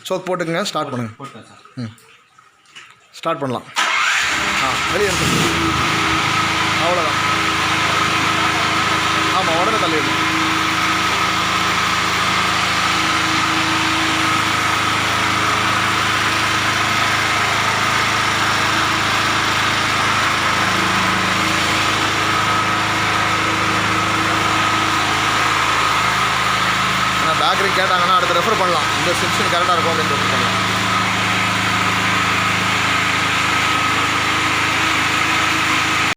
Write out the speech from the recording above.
Choke போட்டுக்கங்க, start பண்ணுங்கள். போட்டேன் சார். ம், ஸ்டார்ட் பண்ணலாம். வெளியே இருக்கு. அவ்வளோதான். ஆமாம், உடனே தள்ளிடணும். பேக்கரி கேட்டாங்கன்னா அடுத்து ரெஃபர் பண்ணலாம். இந்த செக்ஷன் கரெக்டாக இருக்கும் அப்படின்னு ரெஃபர் பண்ணலாம்.